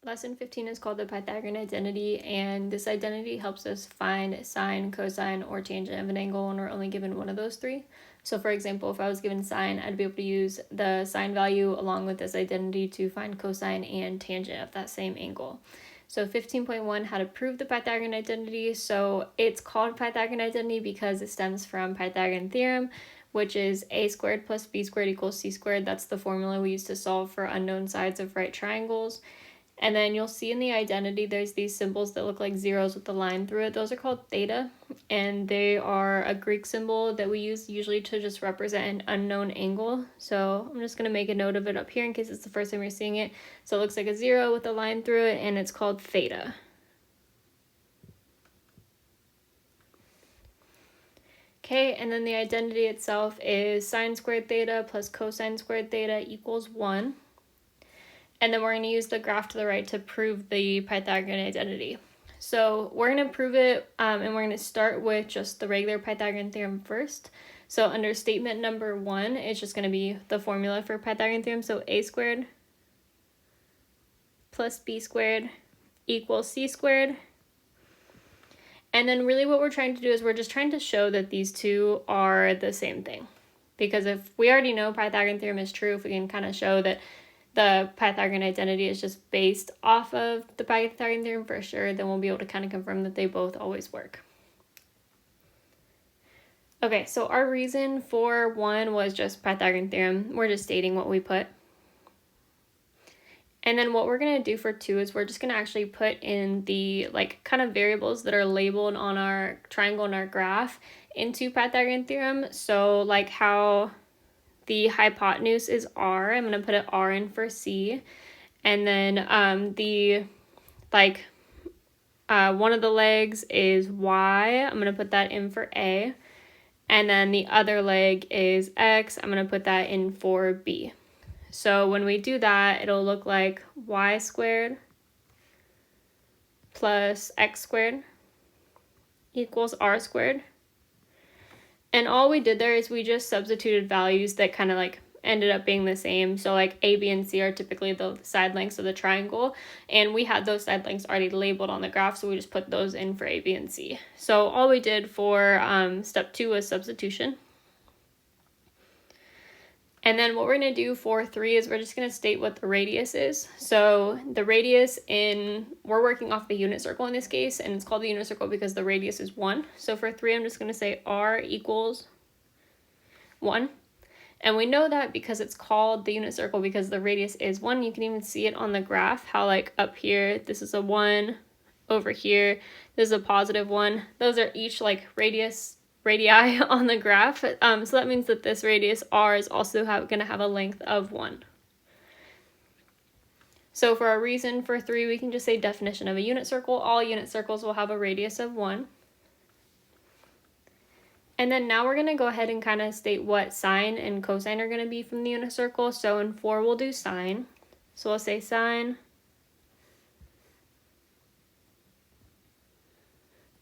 Lesson 15 is called the Pythagorean identity, and this identity helps us find sine, cosine, or tangent of an angle when we're only given one of those three. So for example, if I was given sine, I'd be able to use the sine value along with this identity to find cosine and tangent of that same angle. So 15.1, how to prove the Pythagorean identity. So it's called Pythagorean identity because it stems from Pythagorean theorem, which is a squared plus b squared equals c squared. That's the formula we use to solve for unknown sides of right triangles. And then you'll see in the identity there's these symbols that look like zeros with the line through it. Those are called theta, and they are a Greek symbol that we use usually to just represent an unknown angle. So I'm just going to make a note of it up here in case it's the first time you're seeing it. So it looks like a zero with a line through it, and it's called theta. Okay, and then the identity itself is sine squared theta plus cosine squared theta equals 1. And then we're going to use the graph to the right to prove the Pythagorean identity. So we're going to prove it, and we're going to start with just the regular Pythagorean theorem first. So under statement number 1, it's just going to be the formula for Pythagorean theorem. So a squared plus b squared equals c squared. And then really what we're trying to do is we're just trying to show that these two are the same thing. Because if we already know Pythagorean theorem is true, if we can kind of show that the Pythagorean identity is just based off of the Pythagorean theorem for sure, then we'll be able to kind of confirm that they both always work. Okay, so our reason for 1 was just Pythagorean theorem. We're just stating what we put. And then what we're going to do for 2 is we're just going to actually put in the kind of variables that are labeled on our triangle in our graph into Pythagorean theorem. So like how the hypotenuse is r, I'm going to put it r in for c. And then one of the legs is y, I'm going to put that in for a. And then the other leg is x, I'm going to put that in for b. So when we do that, it'll look like y squared plus x squared equals r squared. And all we did there is we just substituted values that kind of ended up being the same. So a, b, and c are typically the side lengths of the triangle. And we had those side lengths already labeled on the graph, so we just put those in for a, b, and c. So all we did for step 2 was substitution. And then what we're going to do for 3 is we're just going to state what the radius is. So the radius we're working off the unit circle in this case, and it's called the unit circle because the radius is 1. So for 3, I'm just going to say r equals 1. And we know that because it's called the unit circle because the radius is 1. You can even see it on the graph, how up here, this is a 1, over here, this is a positive 1. Those are each radii on the graph. So that means that this radius r is also going to have a length of 1. So for our reason for 3, we can just say definition of a unit circle. All unit circles will have a radius of 1. And then now we're going to go ahead and kind of state what sine and cosine are going to be from the unit circle. So in 4, we'll do sine. So we'll say sine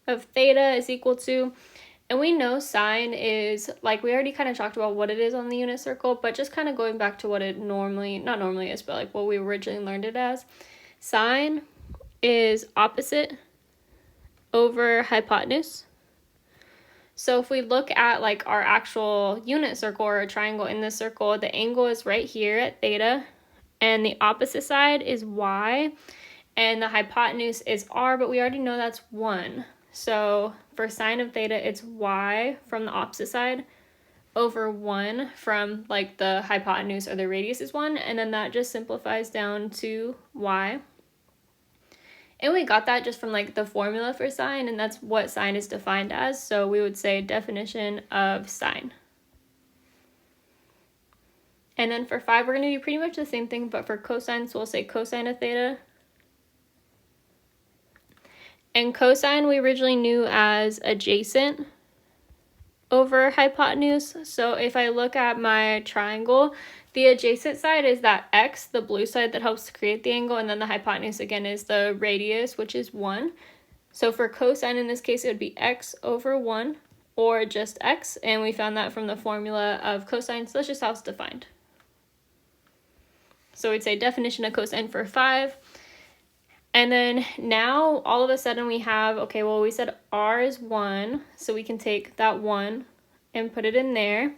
of theta is equal to, and we know sine is, we already kind of talked about what it is on the unit circle, but just kind of going back to what it not normally is, but what we originally learned it as. Sine is opposite over hypotenuse. So if we look at our actual unit circle or a triangle in this circle, the angle is right here at theta, and the opposite side is y, and the hypotenuse is r, but we already know that's 1. So for sine of theta, it's y from the opposite side over 1 from the hypotenuse or the radius is 1, and then that just simplifies down to y. And we got that just from the formula for sine, and that's what sine is defined as. So we would say definition of sine. And then for 5, we're going to do pretty much the same thing, but for cosine, so we'll say cosine of theta. And cosine we originally knew as adjacent over hypotenuse. So if I look at my triangle, the adjacent side is that x, the blue side that helps to create the angle, and then the hypotenuse again is the radius, which is 1. So for cosine in this case, it would be x over 1 or just x, and we found that from the formula of cosine, so that's just how it's defined. So we'd say definition of cosine for 5. And then now all of a sudden we have, okay, well, we said r is 1, so we can take that 1 and put it in there.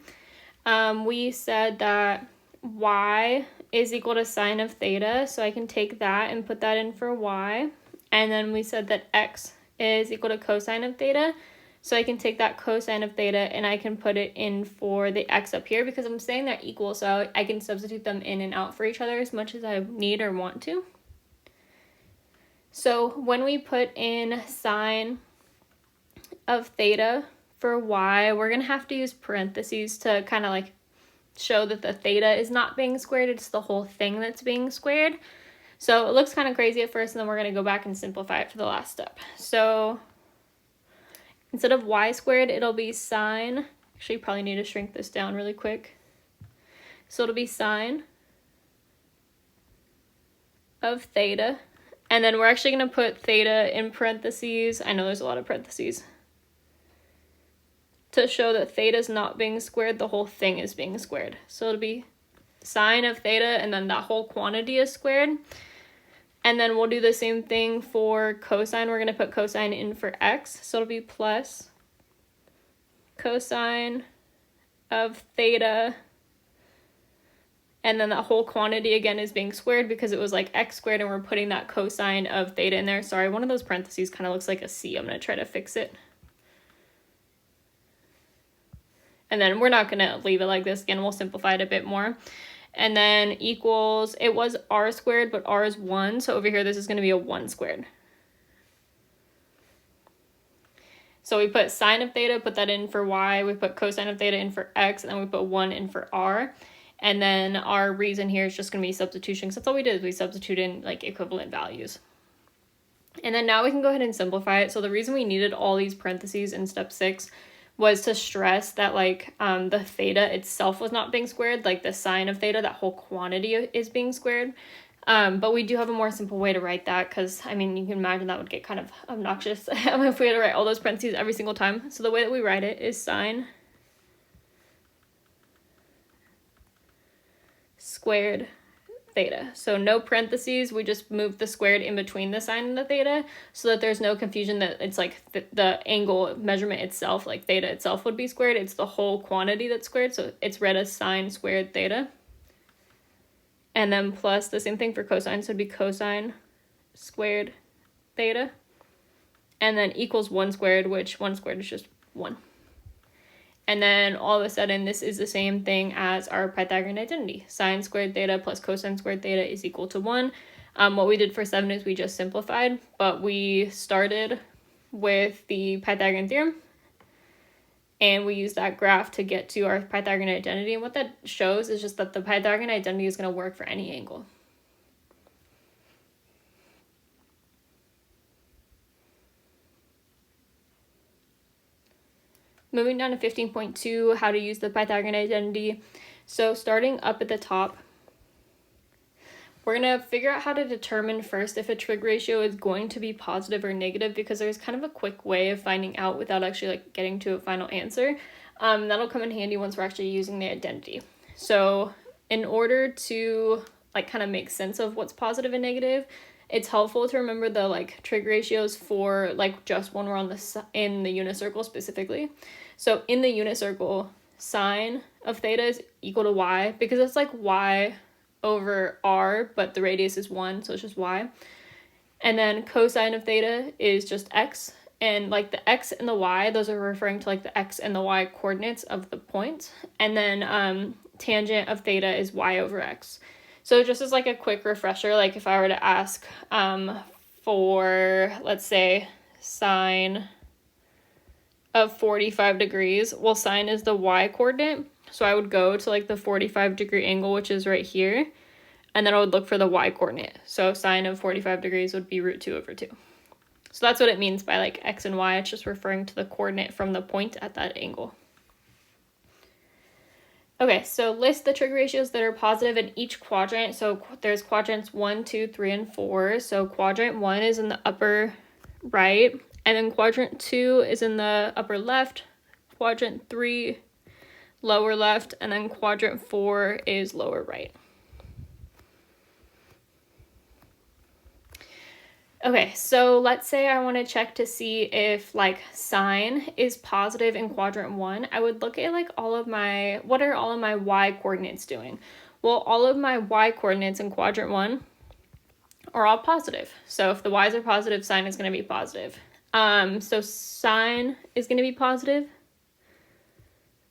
We said that y is equal to sine of theta, so I can take that and put that in for y. And then we said that x is equal to cosine of theta, so I can take that cosine of theta and I can put it in for the x up here because I'm saying they're equal, so I can substitute them in and out for each other as much as I need or want to. So when we put in sine of theta for y, we're going to have to use parentheses to kind of like show that the theta is not being squared, it's the whole thing that's being squared. So it looks kind of crazy at first, and then we're going to go back and simplify it for the last step. So instead of y squared, it'll be sine, actually you probably need to shrink this down really quick. So it'll be sine of theta, and then we're actually going to put theta in parentheses. I know there's a lot of parentheses. To show that theta is not being squared, the whole thing is being squared. So it'll be sine of theta, and then that whole quantity is squared. And then we'll do the same thing for cosine. We're going to put cosine in for x. So it'll be plus cosine of theta. And then that whole quantity again is being squared because it was like x squared, and we're putting that cosine of theta in there. Sorry, one of those parentheses kind of looks like a C. I'm going to try to fix it. And then we're not going to leave it like this. Again, we'll simplify it a bit more. And then equals, it was r squared, but r is 1. So over here, this is going to be a 1 squared. So we put sine of theta, put that in for y. We put cosine of theta in for x, and then we put 1 in for r. And then our reason here is just going to be substitution, because that's all we did is we substitute in like equivalent values. And then now we can go ahead and simplify it. So the reason we needed all these parentheses in step 6 was to stress that like the theta itself was not being squared, like the sine of theta, that whole quantity is being squared. But we do have a more simple way to write that, because I mean, you can imagine that would get kind of obnoxious if we had to write all those parentheses every single time. So the way that we write it is sine squared theta. So no parentheses, we just move the squared in between the sine and the theta so that there's no confusion that it's like the angle measurement itself, like theta itself would be squared. It's the whole quantity that's squared, so it's read as sine squared theta. And then plus the same thing for cosine, so it'd be cosine squared theta. And then equals 1 squared, which 1 squared is just 1. And then all of a sudden, this is the same thing as our Pythagorean identity. Sine squared theta plus cosine squared theta is equal to 1. What we did for 7 is we just simplified, but we started with the Pythagorean theorem, and we used that graph to get to our Pythagorean identity. And what that shows is just that the Pythagorean identity is going to work for any angle. Moving down to 15.2, how to use the Pythagorean identity. So starting up at the top, we're going to figure out how to determine first if a trig ratio is going to be positive or negative, because there's kind of a quick way of finding out without actually like getting to a final answer. That'll come in handy once we're actually using the identity. So in order to like kind of make sense of what's positive and negative, it's helpful to remember the like trig ratios for like just when we're on in the unit circle specifically. So in the unit circle, sine of theta is equal to y, because it's like y over r, but the radius is 1, so it's just y. And then cosine of theta is just x, and like the x and the y, those are referring to like the x and the y coordinates of the point. And then tangent of theta is y over x. So just as like a quick refresher, like if I were to ask for, let's say, sine of 45 degrees, well, sine is the y coordinate, so I would go to like the 45 degree angle, which is right here, and then I would look for the y coordinate. So sine of 45 degrees would be root 2 over 2. So that's what it means by like x and y. It's just referring to the coordinate from the point at that angle. Okay, so list the trig ratios that are positive in each quadrant. So there's quadrants 1, 2, 3, and 4. So quadrant 1 is in the upper right, and then quadrant 2 is in the upper left, quadrant 3 lower left, and then quadrant 4 is lower right. Okay, so let's say I want to check to see if like sine is positive in quadrant 1. I would look at like what are all of my y coordinates doing? Well, all of my y coordinates in quadrant 1 are all positive. So if the y's are positive, sine is going to be positive. So sine is going to be positive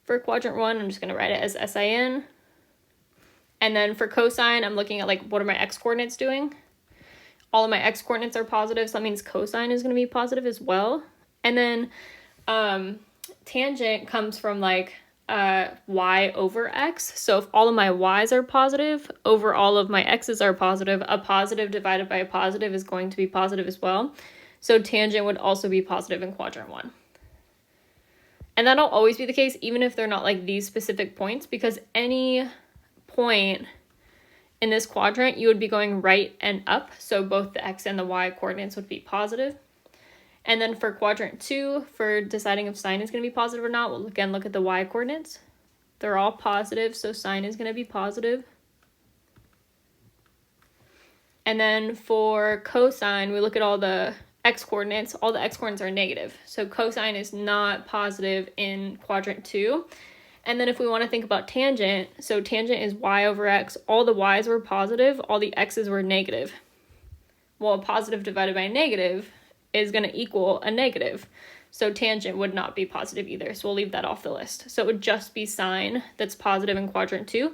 for quadrant 1. I'm just going to write it as sin. And then for cosine, I'm looking at like what are my x coordinates doing? All of my x coordinates are positive, so that means cosine is going to be positive as well. And then tangent comes from like y over x. So if all of my y's are positive over all of my x's are positive, a positive divided by a positive is going to be positive as well. So tangent would also be positive in quadrant 1. And that'll always be the case, even if they're not like these specific points, because any point in this quadrant, you would be going right and up, so both the x and the y coordinates would be positive. And then for quadrant 2, for deciding if sine is going to be positive or not, we'll again look at the y coordinates. They're all positive, so sine is going to be positive. And then for cosine, we look at all the x coordinates. All the x coordinates are negative, so cosine is not positive in quadrant 2. And then if we want to think about tangent, so tangent is y over x. All the y's were positive, all the x's were negative. Well, a positive divided by a negative is going to equal a negative. So tangent would not be positive either, so we'll leave that off the list. So it would just be sine that's positive in quadrant 2.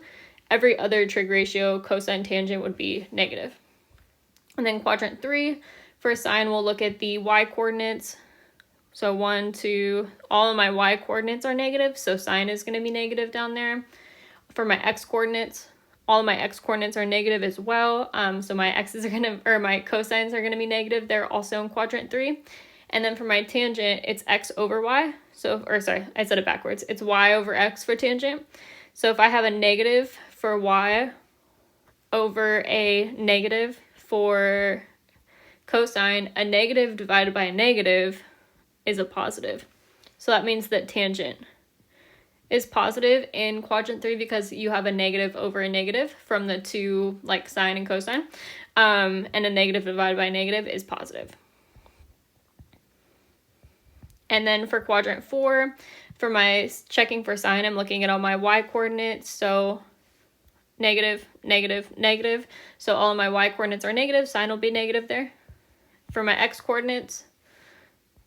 Every other trig ratio, cosine, tangent would be negative. And then quadrant 3, for sine, we'll look at the y coordinates. So 1, 2, all of my y coordinates are negative, so sine is going to be negative down there. For my x coordinates, all of my x coordinates are negative as well. So my x's are my cosines are going to be negative. They're also in quadrant 3. And then for my tangent, it's x over y. I said it backwards. It's y over x for tangent. So if I have a negative for y over a negative for cosine, a negative divided by a negative is a positive. So that means that tangent is positive in quadrant 3 because you have a negative over a negative from the two, like sine and cosine. And a negative divided by a negative is positive. And then for quadrant 4, for my checking for sine, I'm looking at all my y coordinates. So negative, negative, negative. So all of my y coordinates are negative. Sine will be negative there. For my x coordinates,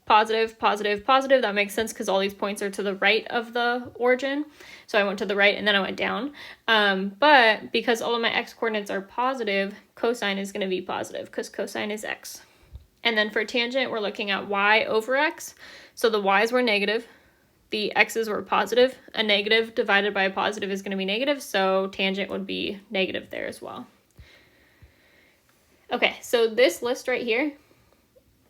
positive, positive, positive. That makes sense because all these points are to the right of the origin. So I went to the right and then I went down. But because all of my x coordinates are positive, cosine is going to be positive because cosine is x. And then for tangent, we're looking at y over x. So the y's were negative. The x's were positive. A negative divided by a positive is going to be negative. So tangent would be negative there as well. Okay, so this list right here,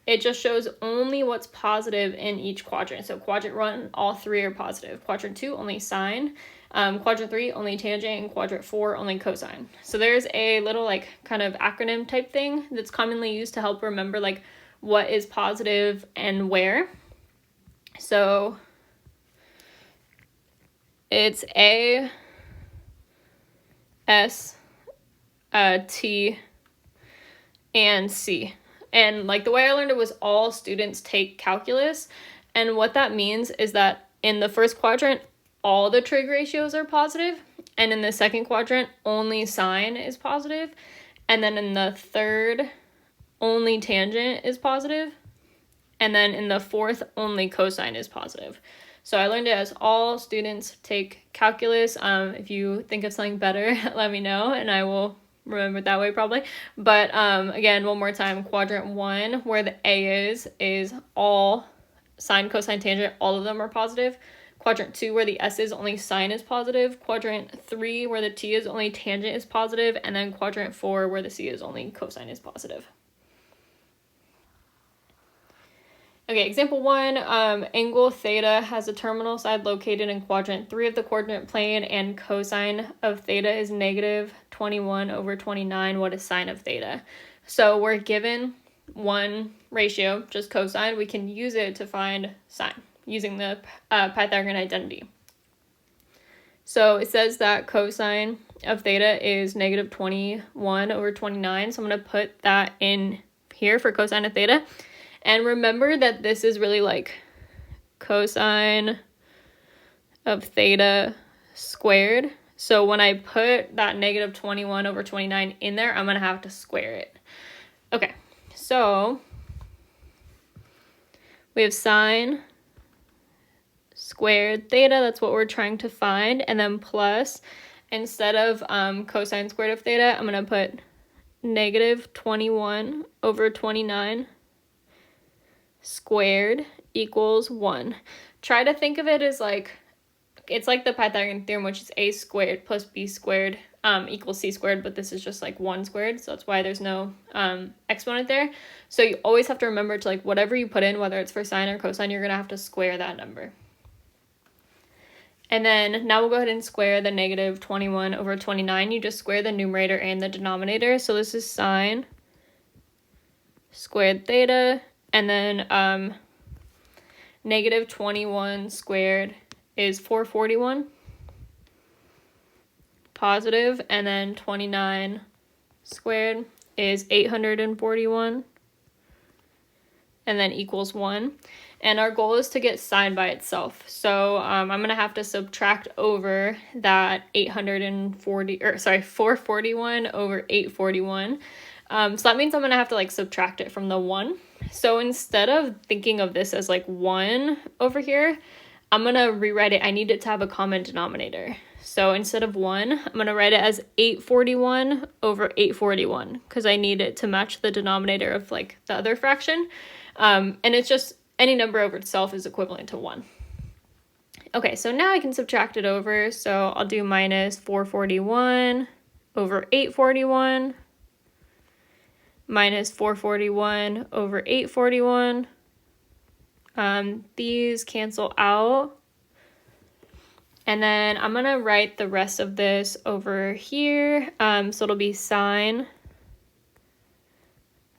it just shows only what's positive in each quadrant. So quadrant 1, all 3 are positive. Quadrant 2, only sine. Quadrant 3, only tangent. And quadrant 4, only cosine. So there's a little like kind of acronym type thing that's commonly used to help remember like what is positive and where. So it's A, S, T, and C. And like the way I learned it was all students take calculus. And what that means is that in the first quadrant, all the trig ratios are positive. And in the second quadrant, only sine is positive. And then in the third, only tangent is positive. And then in the fourth, only cosine is positive. So I learned it as all students take calculus. If you think of something better, let me know and I will remember it that way probably. But again, one more time, quadrant 1, where the A is all sine, cosine, tangent, all of them are positive. Quadrant 2, where the S is, only sine is positive. Quadrant 3, where the T is, only tangent is positive. And then quadrant 4, where the C is, only cosine is positive. Okay, example 1, angle theta has a terminal side located in quadrant 3 of the coordinate plane, and cosine of theta is negative 21 over 29. What is sine of theta? So we're given one ratio, just cosine. We can use it to find sine using the Pythagorean identity. So it says that cosine of theta is negative 21 over 29. So I'm going to put that in here for cosine of theta. And remember that this is really like cosine of theta squared. So when I put that negative 21 over 29 in there, I'm going to have to square it. Okay, so we have sine squared theta, that's what we're trying to find, and then plus, instead of cosine squared of theta, I'm going to put negative 21 over 29 squared equals 1. Try to think of it as like, it's like the Pythagorean theorem, which is a squared plus b squared equals c squared, but this is just like 1 squared, so that's why there's no exponent there. So you always have to remember to, like, whatever you put in, whether it's for sine or cosine, you're going to have to square that number. And then now we'll go ahead and square the negative 21 over 29. You just square the numerator and the denominator. So this is sine squared theta, and then negative 21 squared is 441 positive, and then 29 squared is 841, and then equals 1. And our goal is to get sine by itself. So I'm going to have to subtract over that 441 over 841. So that means I'm going to have to like subtract it from the 1. So instead of thinking of this as like 1 over here, I'm going to rewrite it. I need it to have a common denominator. So instead of 1, I'm going to write it as 841 over 841 because I need it to match the denominator of like the other fraction. And it's just any number over itself is equivalent to 1. Okay, so now I can subtract it over. So I'll do minus 441 over 841 minus 441 over 841. These cancel out. And then I'm going to write the rest of this over here. So it'll be sine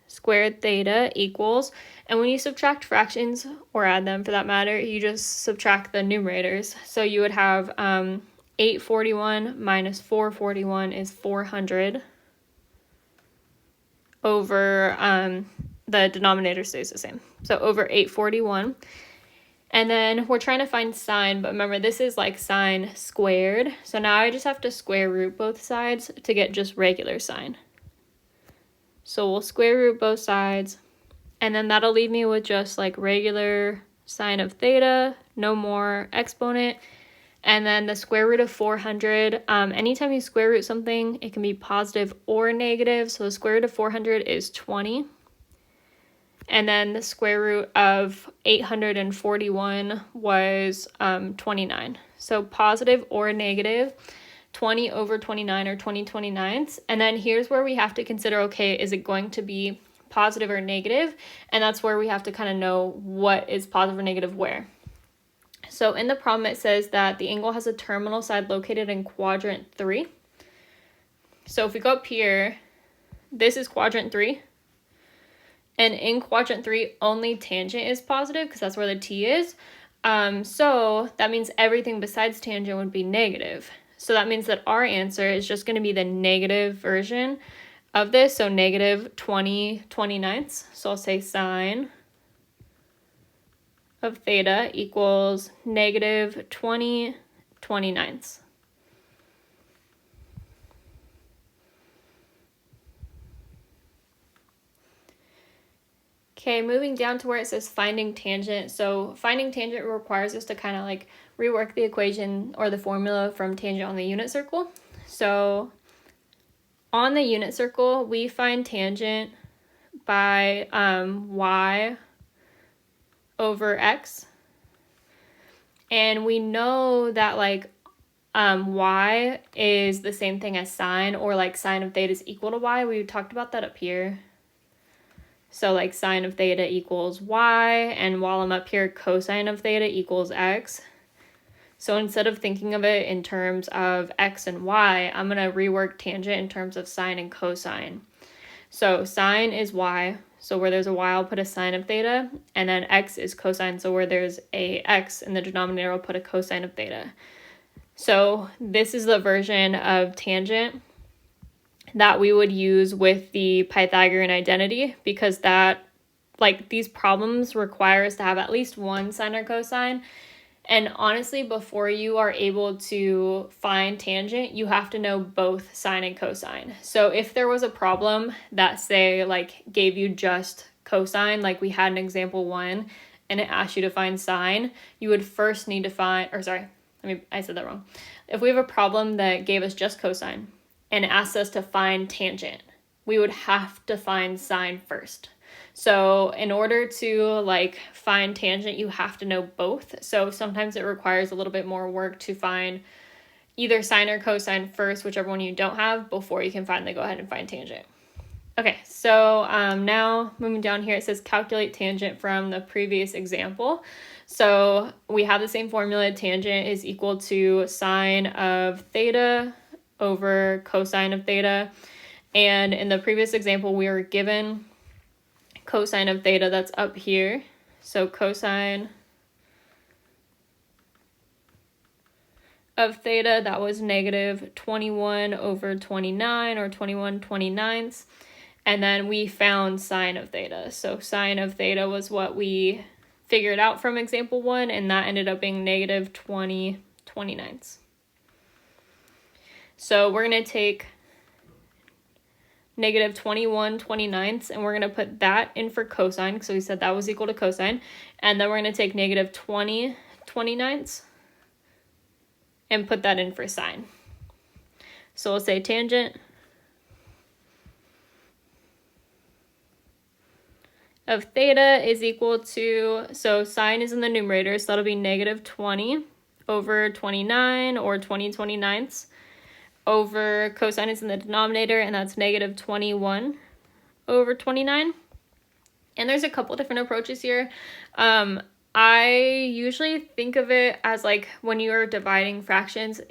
squared theta equals, and when you subtract fractions, or add them for that matter, you just subtract the numerators. So you would have 841 minus 441 is 400 over, the denominator stays the same. So over 841. And then we're trying to find sine, but remember this is like sine squared. So now I just have to square root both sides to get just regular sine. So we'll square root both sides, and then that'll leave me with just like regular sine of theta, no more exponent. And then the square root of 400, anytime you square root something, it can be positive or negative. So the square root of 400 is 20. And then the square root of 841 was 29. So positive or negative, 20 over 29 or 20 29ths. And then here's where we have to consider, okay, is it going to be positive or negative? And that's where we have to kind of know what is positive or negative where. So in the problem, it says that the angle has a terminal side located in quadrant 3. So if we go up here, this is quadrant 3. And in quadrant 3, only tangent is positive because that's where the T is. So that means everything besides tangent would be negative. So that means that our answer is just going to be the negative version of this. So negative 20 29ths. So I'll say sine of theta equals negative 20 29ths. Okay, moving down to where it says finding tangent. So finding tangent requires us to kind of like rework the equation or the formula from tangent on the unit circle. So on the unit circle, we find tangent by y over x. And we know that like y is the same thing as sine, or like sine of theta is equal to y. We talked about that up here. So like sine of theta equals y, and while I'm up here, cosine of theta equals x. So instead of thinking of it in terms of x and y, I'm going to rework tangent in terms of sine and cosine. So sine is y, so where there's a y, I'll put a sine of theta, and then x is cosine, so where there's a x in the denominator, I'll put a cosine of theta. So this is the version of tangent. that we would use with the Pythagorean identity, because that, like, these problems require us to have at least one sine or cosine. And honestly, before you are able to find tangent, you have to know both sine and cosine. So if there was a problem that, say, like, gave you just cosine, like we had in example 1, and it asked you to find sine, you would first need to find, or sorry, I said that wrong. If we have a problem that gave us just cosine and it asked us to find tangent, we would have to find sine first. So in order to, like, find tangent, you have to know both. So sometimes it requires a little bit more work to find either sine or cosine first, whichever one you don't have, before you can finally go ahead and find tangent. Okay, so now moving down here, it says calculate tangent from the previous example. So we have the same formula. Tangent is equal to sine of theta over cosine of theta. And in the previous example, we were given cosine of theta, that's up here. So cosine of theta, that was negative 21 over 29, or 21/29. And then we found sine of theta. So sine of theta was what we figured out from example 1, and that ended up being negative 20/29. So we're going to take negative 21/29, and we're going to put that in for cosine, because we said that was equal to cosine. And then we're going to take negative 20/29 and put that in for sine. So we'll say tangent of theta is equal to, so sine is in the numerator, so that'll be negative 20 over 29, or 20/29, over cosine is in the denominator, and that's negative 21 over 29. And there's a couple different approaches here. I usually think of it as, like, when you're dividing fractions,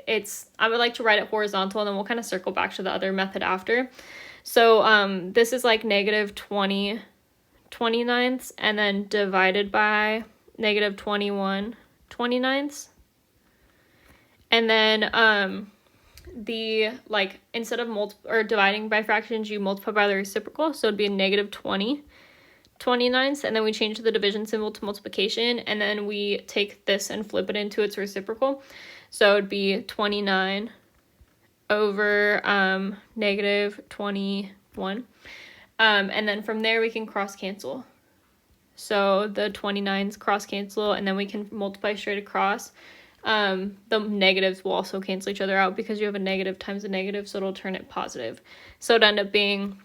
I would like to write it horizontal, and then we'll kind of circle back to the other method after. So this is like negative 20/29, and then divided by negative 21/29. And then instead of dividing by fractions, you multiply by the reciprocal, so it'd be a negative 20/29, and then we change the division symbol to multiplication, and then we take this and flip it into its reciprocal. So it'd be 29 over negative 21. And then from there we can cross cancel. So the 29s cross cancel, and then we can multiply straight across. The negatives will also cancel each other out, because you have a negative times a negative, so it'll turn it positive. So it'd end up being,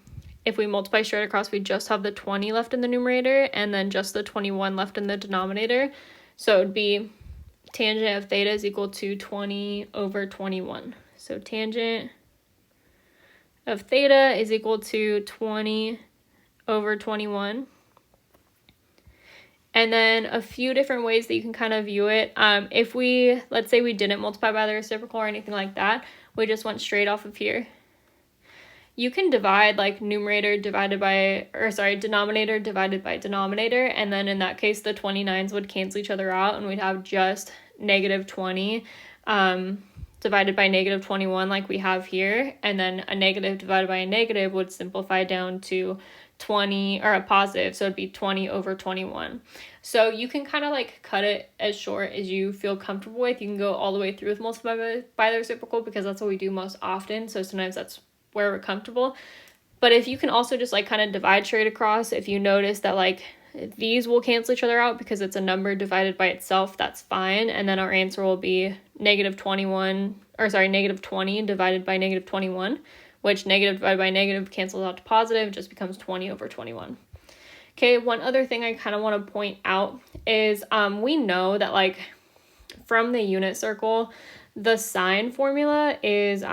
if we multiply straight across, we just have the 20 left in the numerator, and then just the 21 left in the denominator. So it would be tangent of theta is equal to 20 over 21. So tangent of theta is equal to 20 over 21. And then a few different ways that you can kind of view it. If let's say we didn't multiply by the reciprocal or anything like that, we just went straight off of here. You can divide, like, denominator divided by denominator, and then in that case the 29s would cancel each other out, and we'd have just negative 20 divided by negative 21 like we have here, and then a negative divided by a negative would simplify down to 20, or a positive, so it'd be 20 over 21. So you can kind of, like, cut it as short as you feel comfortable with. You can go all the way through with multiply by the reciprocal, because that's what we do most often, so sometimes that's where we're comfortable. But if you can also just, like, kind of divide straight across, if you notice that, like, these will cancel each other out because it's a number divided by itself, that's fine. And then our answer will be negative 20 divided by negative 21, which negative divided by negative cancels out to positive, just becomes 20 over 21. Okay, one other thing I kind of want to point out is we know that, like, from the unit circle, the sine formula is,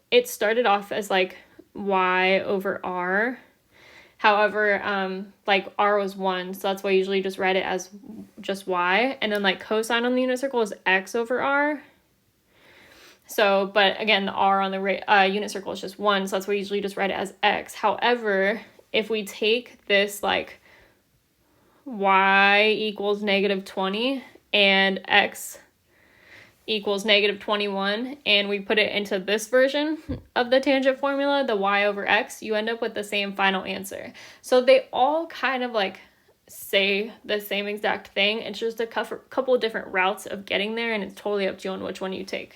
it started off as, like, y over r. However, like, r was 1, so that's why I usually just write it as just y. And then, like, cosine on the unit circle is x over r. So, but again, the r on the unit circle is just 1, so that's why I usually just write it as x. However, if we take this, like, y equals negative 20 and x equals negative 21, and we put it into this version of the tangent formula, the y over x, you end up with the same final answer. So they all kind of like say the same exact thing. It's just a couple different routes of getting there, and it's totally up to you on which one you take.